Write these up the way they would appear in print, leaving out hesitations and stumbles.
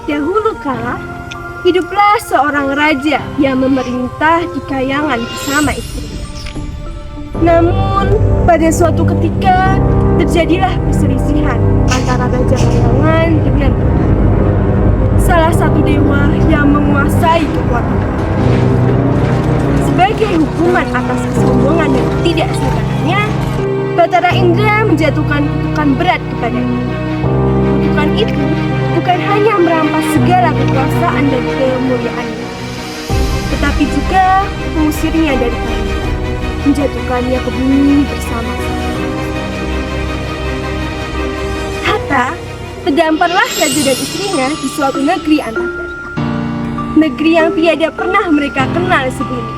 Dahulu kala, hiduplah seorang raja yang memerintah di Kayangan bersama istrinya. Namun, pada suatu ketika, terjadilah perselisihan antara Raja Kayangan dengan salah satu dewa yang menguasai kekuatan. Sebagai hukuman atas kesombongan dan tidak sabarannya, Batara Indra menjatuhkan kutukan berat kepadanya. Kutukan itu bukan hanya merampas segala kekuasaan dan kemuliaannya, tetapi juga mengusirnya dari kerajaan, menjatuhkannya ke bumi bersama-sama. Hatta terdamparlah raja dan istrinya di suatu negeri Antapani, negeri yang tiada pernah mereka kenal sebelumnya.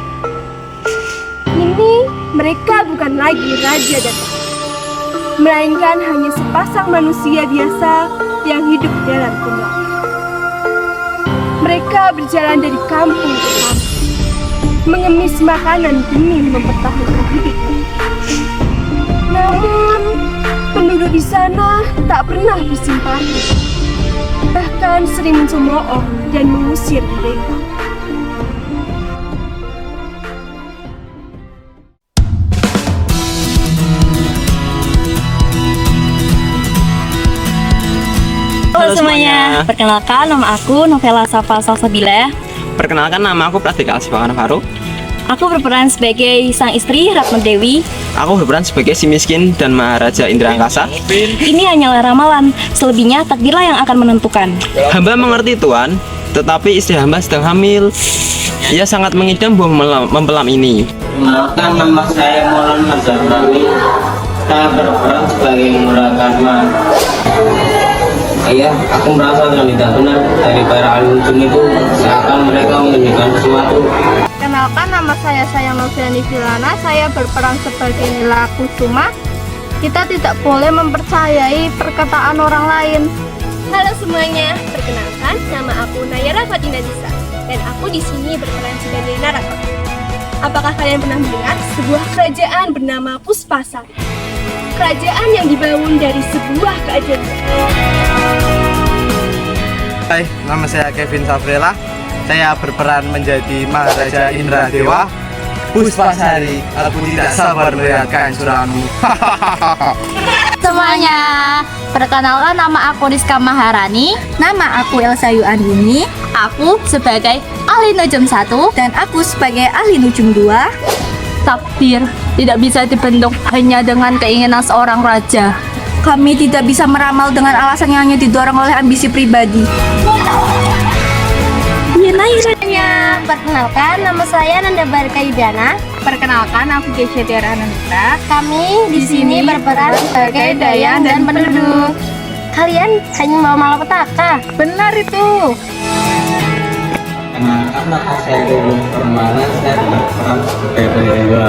Kini mereka bukan lagi raja dan ratu, melainkan hanya sepasang manusia biasa yang hidup dalam kemurahan. Mereka berjalan dari kampung ke kampung, mengemis makanan demi mempertahankan hidup. Namun, penduduk di sana tak pernah bersimpati, bahkan sering mencemooh dan mengusir mereka. Halo semuanya, perkenalkan nama aku Novela Safa Salsabila. Perkenalkan, nama aku Pradika Alsifangan Farouk. Aku berperan sebagai sang istri Ratna Dewi. Aku berperan sebagai si miskin dan Maharaja Indra Angkasa. Ini hanyalah ramalan, selebihnya takdirlah yang akan menentukan. Hamba mengerti Tuan, tetapi istri hamba sedang hamil. Ia sangat mengidam buah mempelam ini. Perkenalkan, nama saya Molan Mazharani. Saya berperan sebagai Murakarma. Iya, aku merasa sangat tidak benar dari para ahli hukum itu, seakan mereka menunjukkan sesuatu. Kenalkan, nama saya Noviani Vilana. Saya berperan sebagai Nila Kusuma. Kita tidak boleh mempercayai perkataan orang lain. Halo semuanya, perkenalkan nama aku Nayara Fatina Nisa dan aku di sini berperan sebagai narator. Apakah kalian pernah mendengar sebuah kerajaan bernama Puspasari? Kerajaan yang dibangun dari sebuah keajaiban. Hai, nama saya Kevin Safrela. Saya berperan menjadi Maharaja Indra Dewa. Puspasari, aku tidak sabar melihat kehancuranmu. Semuanya, perkenalkan nama aku Rizka Maharani. Nama aku Elsa Yuandini. Aku sebagai ahli Nujum 1 dan aku sebagai ahli Nujum 2. Takdir tidak bisa dibentuk hanya dengan keinginan seorang raja. Kami tidak bisa meramal dengan alasan yang hanya didorong oleh ambisi pribadi. Perkenalkan, nama saya Nanda Barka Yudana. Perkenalkan, aku Gesya Tiara Anandra. Kami di sini berperan sebagai Dayang dan penduduk. Kalian hanya mau malapetaka. Benar itu. Kenalkan, nama saya Guru Permana. Saya berperan sebagai Dewa.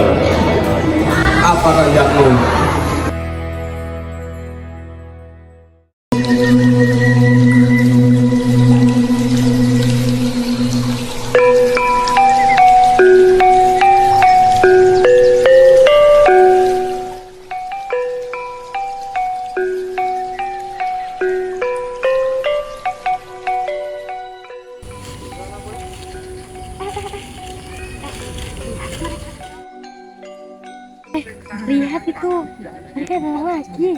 Apa kerjamu? Lihat itu, mereka datang lagi.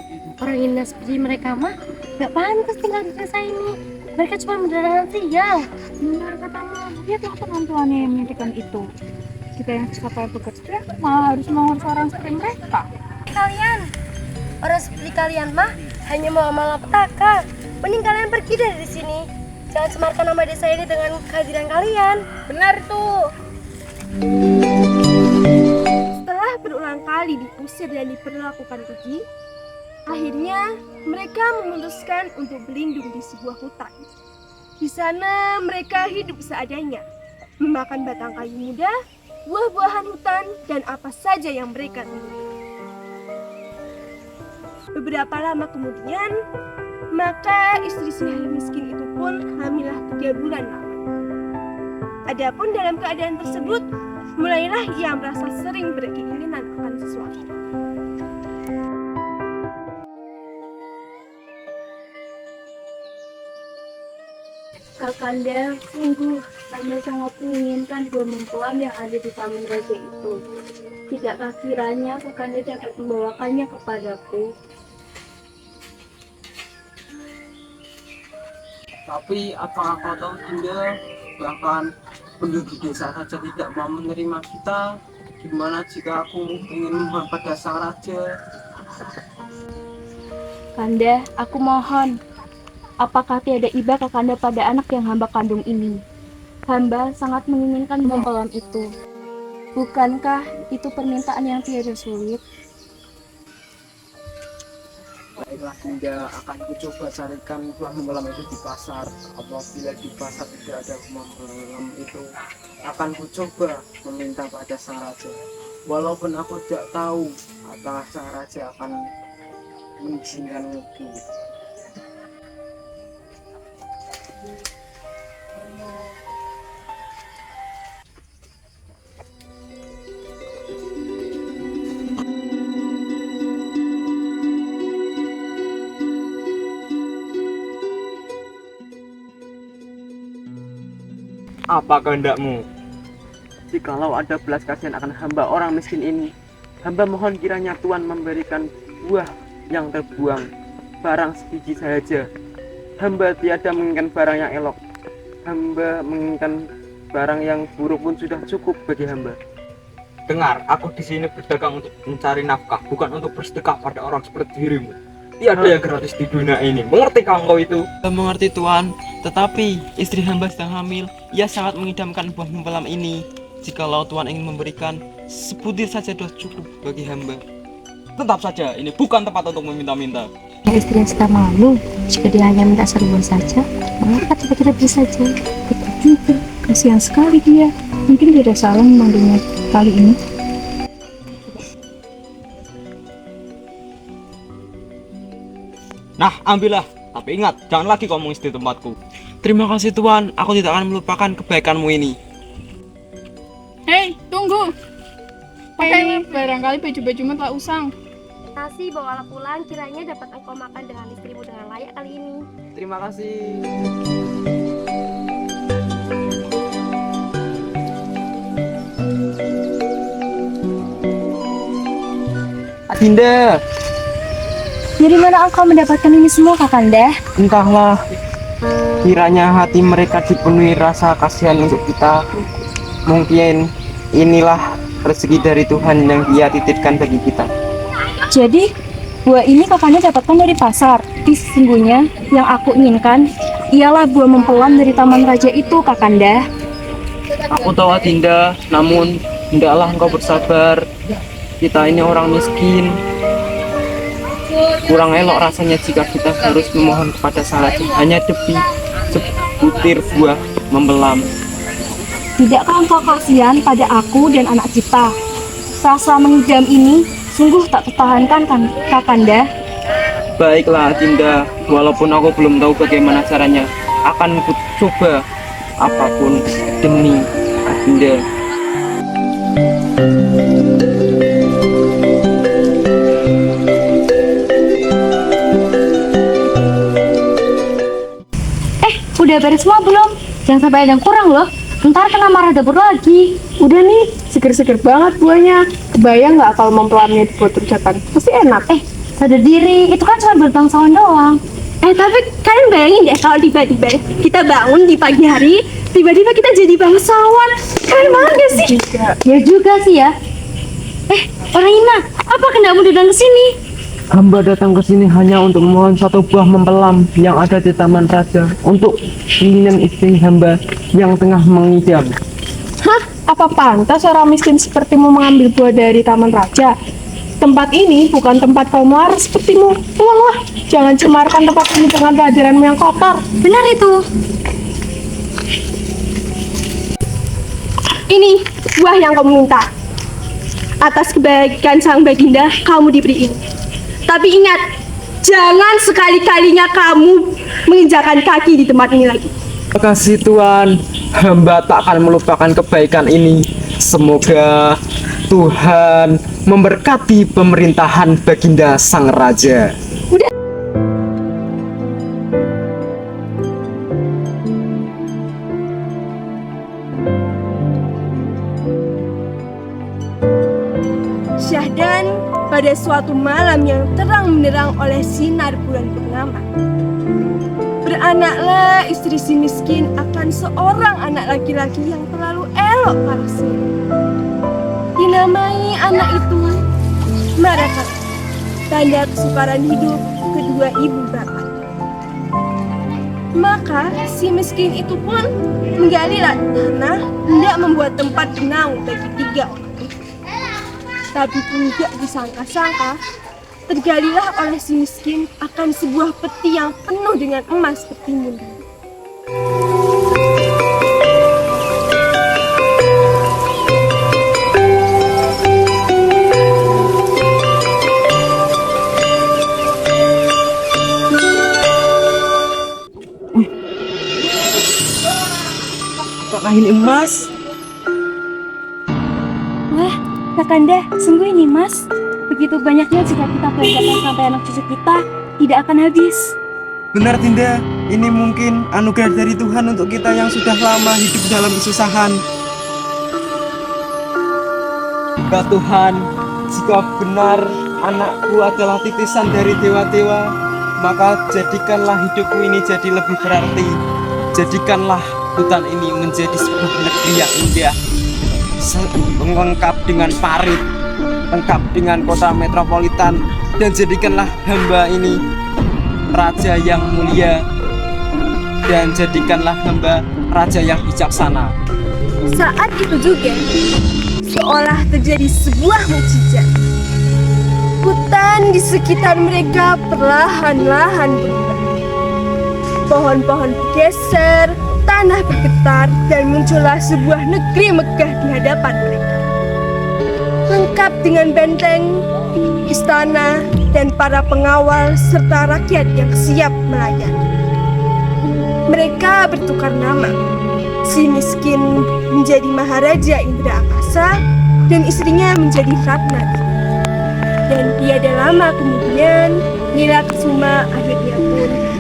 Orang indah seperti mereka mah gak pantas tinggal di desa ini. Mereka cuma mendarat sial. Benar katamu, lihat lah penontonnya yang menyedihkan itu. Kita yang capek bekerja malah harus mengurus orang seperti mereka. Kalian, orang seperti kalian mah hanya mau malapetaka. Mending kalian pergi dari sini. Jangan cemarkan nama desa ini dengan kehadiran kalian. Benar tuh. Setelah berulang kali diusir dan diperlakukan keji, akhirnya mereka memutuskan untuk berlindung di sebuah hutan. Di sana mereka hidup seadanya, memakan batang kayu muda, buah-buahan hutan, dan apa saja yang mereka temui. Beberapa lama kemudian, maka istri si miskin itu pun hamillah 3 bulan lamanya. Adapun dalam keadaan tersebut, mulailah ia merasa sering berkeinginan akan sesuatu. Kakanda, sungguh Kanda sangat menginginkan dua mempelai yang ada di Taman Raja itu. Tidakkah kiranya Kakanda dapat membawakannya kepadaku? Tapi apakah kau tahu Dinda, bahkan penduduk desa saja tidak mau menerima kita. Gimana jika aku ingin mohon pada sang raja? Kanda, aku mohon. Apakah tiada iba Kakanda pada anak yang hamba kandung ini? Hamba sangat menginginkan mempelai itu. Bukankah itu permintaan yang tiada sulit? Baiklah Dinda, akan kucoba carikan buah mempelai itu di pasar. Apabila di pasar tidak ada mempelai itu, akan kucoba meminta pada sang raja. Walaupun aku tidak tahu apakah sang raja akan mengizinkanku. Apa kehendakmu? Jikalau ada belas kasihan akan hamba orang miskin ini, hamba mohon kiranya Tuhan memberikan buah yang terbuang, barang sebiji saja. Hamba tiada menginginkan barang yang elok. Hamba menginginkan barang yang buruk pun sudah cukup bagi hamba. Dengar, aku di sini berdagang untuk mencari nafkah, bukan untuk bersedekah pada orang seperti dirimu. Tiada yang gratis di dunia ini. Mengerti kau itu? Mengerti Tuhan, tetapi istri hamba sedang hamil. Ia sangat mengidamkan buah mempelai ini. Jikalau Tuhan ingin memberikan sebutir saja sudah cukup bagi hamba. Tetap saja, ini bukan tempat untuk meminta-minta. Istri yang suka malu jika dia hanya minta seruan saja, mengapa tidak bisa saja? Betul juga, kasihan sekali dia. Mungkin tidak salah memanggilnya kali ini. Nah, ambillah. Tapi ingat, jangan lagi kau mengisi tempatku. Terima kasih Tuhan, aku tidak akan melupakan kebaikanmu ini. Hei, tunggu. Pakai barangkali baju-bajumu telah usang. Nasi bawalah pulang, kiranya dapat engkau makan dengan istrimu dengan layak kali ini. Terima kasih. Dinda, Dari mana engkau mendapatkan ini semua, Kakanda? entahlah. Kiranya hati mereka dipenuhi rasa kasihan untuk kita. Mungkin inilah rezeki dari Tuhan yang Dia titipkan bagi kita. Jadi, buah ini Kakanda dapatkan dari pasar. Tapi sesungguhnya yang aku inginkan ialah buah mempelam dari Taman Raja itu, Kakanda. Aku tahu Dinda, namun hendaklah engkau bersabar. Kita ini orang miskin. Kurang elok rasanya jika kita harus memohon kepada sang raja hanya demi sebutir buah membelam. Tidakkah engkau kasihan pada aku dan anak kita? Rasa mengidam ini sungguh tak tertahankan, kan, Kakanda? Baiklah Dinda, walaupun aku belum tahu bagaimana caranya, akan ku coba apapun demi Dinda. Udah beres semua belum? Jangan sampai ada yang kurang loh. Ntar kena marah dapur lagi. Udah nih, seger-seger banget buahnya. Kebayang nggak kalau mempelainya dibuat rujakan? Pasti enak. Sadar diri, itu kan cuma berbangsawan doang. Tapi kalian bayangin deh kalau tiba-tiba kita bangun di pagi hari, tiba-tiba kita jadi bangsawan. Keren banget gak sih? Ya juga sih ya. Orang Ina, apa kehendakmu datang ke sini? Hamba datang ke sini hanya untuk memohon satu buah mempelam yang ada di Taman Raja untuk keinginan istri hamba yang tengah mengidam. Hah? Apa pantas orang miskin sepertimu mengambil buah dari Taman Raja? Tempat ini bukan tempat kaum waras sepertimu. Pulanglah, jangan cemarkan tempat ini dengan kehadiranmu yang kotor. Benar itu. Ini buah yang kamu minta. Atas kebaikan sang baginda, kamu diberi ini. Tapi ingat, jangan sekali-kalinya kamu menginjakan kaki di tempat ini lagi. Terima kasih Tuhan, hamba tak akan melupakan kebaikan ini. Semoga Tuhan memberkati pemerintahan baginda sang raja. pada suatu malam yang terang menerang oleh sinar bulan purnama. Beranaklah istri si miskin akan seorang anak laki-laki yang terlalu elok parasnya. Dinamai anak itu Marakat, tanda kesukaran hidup kedua ibu bapak. Maka si miskin itu pun menggalilah tanah hendak membuat tempat bernaung bagi 3 orang itu. Tapi pun tidak disangka-sangka, tergalilah oleh si miskin akan sebuah peti yang penuh dengan emas bertimbun. Apakah ini emas? Wah, Kakanda, sungguh ini Mas. Begitu banyaknya jika kita belanjakan sampai anak cucu kita tidak akan habis. Benar Dinda, ini mungkin anugerah dari Tuhan untuk kita yang sudah lama hidup dalam kesusahan. Ya Tuhan, jika benar anakku adalah titisan dari dewa-dewa, maka jadikanlah hidupku ini jadi lebih berarti. Jadikanlah hutan ini menjadi sebuah negeri yang indah, lengkap dengan parit, lengkap dengan kota metropolitan, dan jadikanlah hamba ini raja yang mulia, dan jadikanlah hamba raja yang bijaksana. Saat itu juga, seolah terjadi sebuah mukjizat. Hutan di sekitar mereka perlahan-lahan berubah. Pohon-pohon bergeser, tanah bergetar, dan muncullah sebuah negeri megah di hadapan mereka. Lengkap dengan benteng, istana, dan para pengawal serta rakyat yang siap melayani. Mereka bertukar nama. Si miskin menjadi Maharaja Indra Akasa dan istrinya menjadi Ratnati. Dan tiada lama kemudian Nila Kusuma akhirnya pun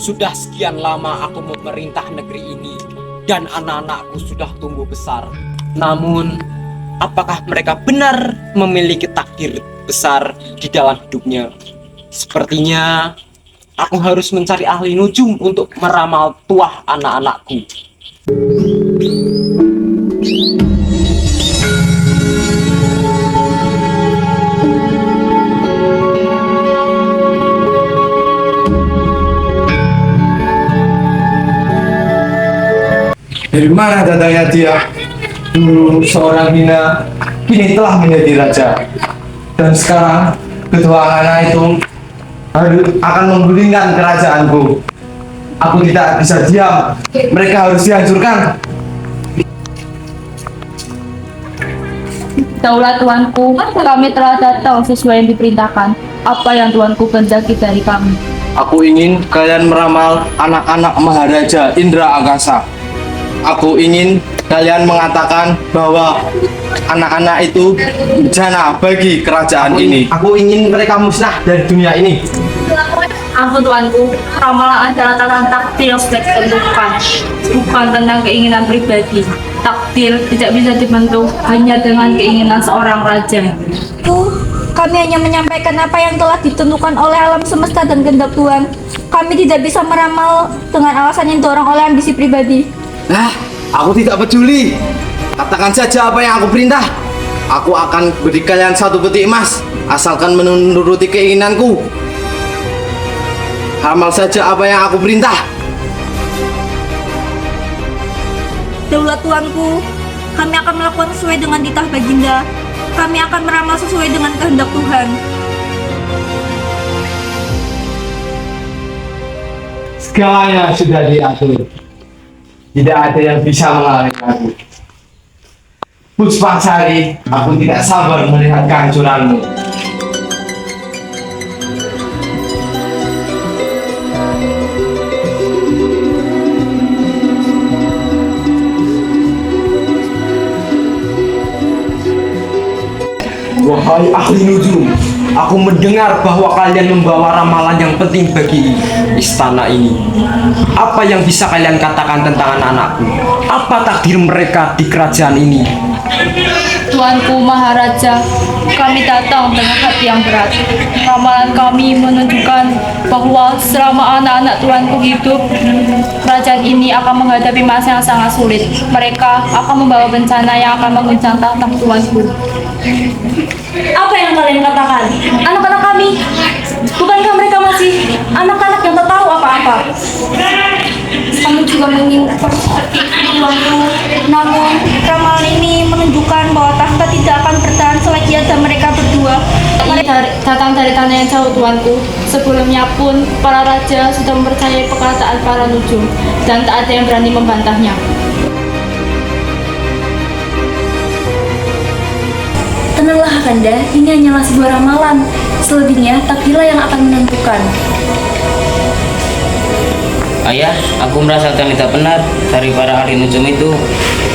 Sudah sekian lama aku memerintah negeri ini dan anak-anakku sudah tumbuh besar. Namun, apakah mereka benar memiliki takdir besar di dalam hidupnya? Sepertinya aku harus mencari ahli nujum untuk meramal tuah anak-anakku. Dari mana datangnya dia? Dulu seorang hina, kini telah menjadi raja. Dan sekarang kedua anak itu akan menggulingkan kerajaanku. Aku tidak bisa diam. Mereka harus dihancurkan. Daulah Tuanku, kami telah datang sesuai yang diperintahkan. Apa yang Tuanku kehendaki dari kami? Aku ingin kalian meramal anak-anak Maharaja Indra Akasa. Aku ingin kalian mengatakan bahwa anak-anak itu bencana bagi kerajaan ini. Aku ingin mereka musnah dari dunia ini. Ampun Tuanku, ramalan adalah tentang takdir yang sudah ditentukan, bukan tentang keinginan pribadi. Takdir tidak bisa dibentuk hanya dengan keinginan seorang raja. Kami hanya menyampaikan apa yang telah ditentukan oleh alam semesta dan kehendak Tuhan. Kami tidak bisa meramal dengan alasan yang didorong oleh ambisi pribadi. Aku tidak peduli. Katakan saja apa yang aku perintah. Aku akan beri kalian 1 peti emas, asalkan menuruti keinginanku. Ramal saja apa yang aku perintah. Daulah Tuanku, kami akan melakukan sesuai dengan titah Baginda. Kami akan meramal sesuai dengan kehendak Tuhan. Segalanya sudah diatur. Tidak ada yang bisa mengalahkan aku. Puspasari, aku tidak sabar melihat kehancuranmu. Wahai ahli nujum, Aku mendengar bahwa kalian membawa ramalan yang penting bagi istana ini. Apa yang bisa kalian katakan tentang anak-anakku? Apa takdir mereka di kerajaan ini? Tuanku Maharaja, kami datang dengan hati yang berat. Ramalan kami menunjukkan bahwa selama anak-anak Tuanku hidup, kerajaan ini akan menghadapi masa yang sangat sulit. Mereka akan membawa bencana yang akan mengguncang tahta Tuanku. Apa yang kalian katakan? Anak-anak kami, bukankah mereka masih anak-anak yang tak tahu apa-apa? Kami juga menginginkan seperti itu, Tuanku. Namun, ramalan ini menunjukkan bahwa tahta tidak akan bertahan selagi ada mereka berdua. Ini datang dari tanah yang jauh, Tuanku. Sebelumnya pun, para raja sudah mempercayai perkataan para nujum, dan tak ada yang berani membantahnya. Tenanglah Kanda, ini hanyalah sebuah ramalan. Selebihnya, takdirlah yang akan menentukan. Ayah, aku merasakan tidak benar dari para ahli nujum itu.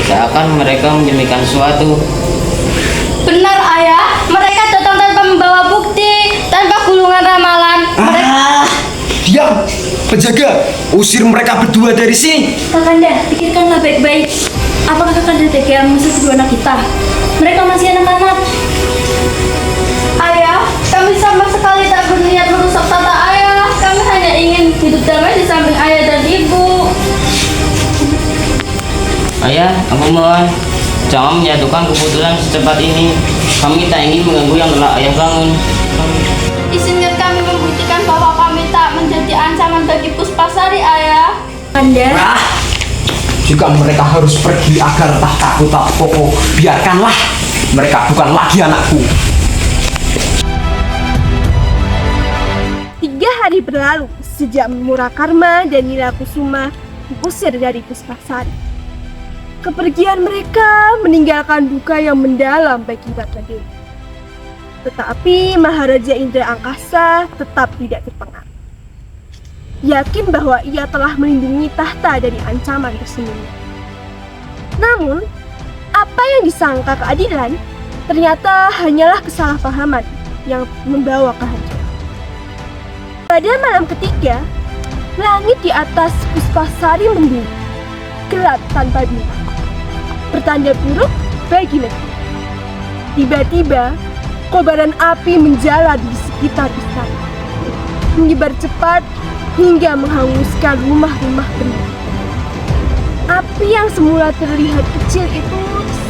Seakan mereka menyembunyikan sesuatu. Benar, Ayah. Mereka datang tanpa membawa bukti, tanpa gulungan ramalan. Diam! Penjaga, usir mereka berdua dari sini. Kakanda, pikirkanlah baik-baik. Apakah Kakanda tega mengusir kedua anak kita? Mereka masih anak-anak. Ayah, kami sama sekali tak berniat merusak tata ayah. Kami hanya ingin hidup damai di samping ayah dan ibu. Ayah, aku mohon jangan menyatukan keputusan secepat ini. Kami tak ingin mengganggu yang telah ayah bangun. Izinkan kami membuktikan bahwa kami tak menjadi ancaman bagi Puspasari, ayah. Kanda, Jika mereka harus pergi agar tahtaku tak kokoh, biarkanlah. Mereka bukan lagi anakku. 3 hari berlalu sejak Murakarma dan Nilakusuma diusir dari Puspasari. Kepergian mereka meninggalkan duka yang mendalam bagi Ratu Dewi. Tetapi Maharaja Indra Angkasa tetap tidak terpengaruh. Yakin bahwa ia telah melindungi tahta dari ancaman tersembunyi. Namun, apa yang disangka keadilan ternyata hanyalah kesalahpahaman yang membawa kehancuran. Pada malam ketiga, langit di atas Puspasari membiru, gelap tanpa bintang. Pertanda buruk bagi negeri. Tiba-tiba, kobaran api menjalar di sekitar istana, menyebar cepat hingga menghanguskan rumah-rumah penduduk. Api yang semula terlihat kecil itu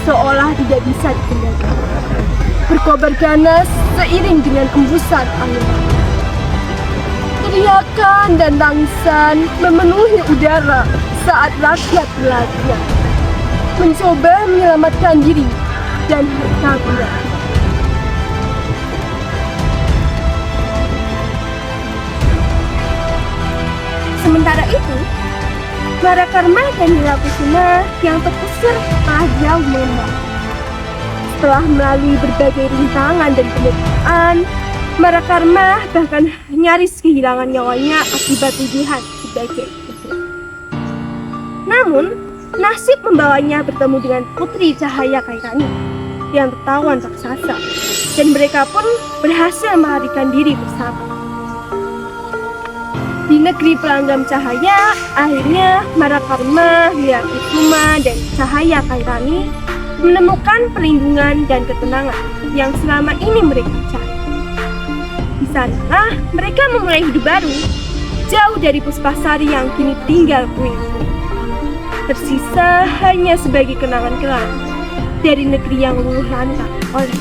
seolah tidak bisa dikendalikan, berkobar ganas seiring dengan embusan angin. Teriakan dan tangisan memenuhi udara saat rakyat berlarian, mencoba menyelamatkan diri dan harta benda. Sementara itu, Murakarma dan Nilakusuma yang terusir telah jauh mengembang. Setelah melalui berbagai rintangan dan penderitaan, Murakarma bahkan nyaris kehilangan nyawanya akibat tuduhan sebagai pencuri. Namun, nasib membawanya bertemu dengan Putri Cahaya Kairani yang tertawan raksasa, dan mereka pun berhasil melarikan diri bersama. Di negeri Pelanggam Cahaya, akhirnya Murakarma, Nilakusuma, dan Cahaya Kairani menemukan perlindungan dan ketenangan yang selama ini mereka cari. Di sana, mereka memulai hidup baru, jauh dari Puspasari yang kini tinggal puing-puing. Tersisa hanya sebagai kenangan kelam dari negeri yang luluh lantak oleh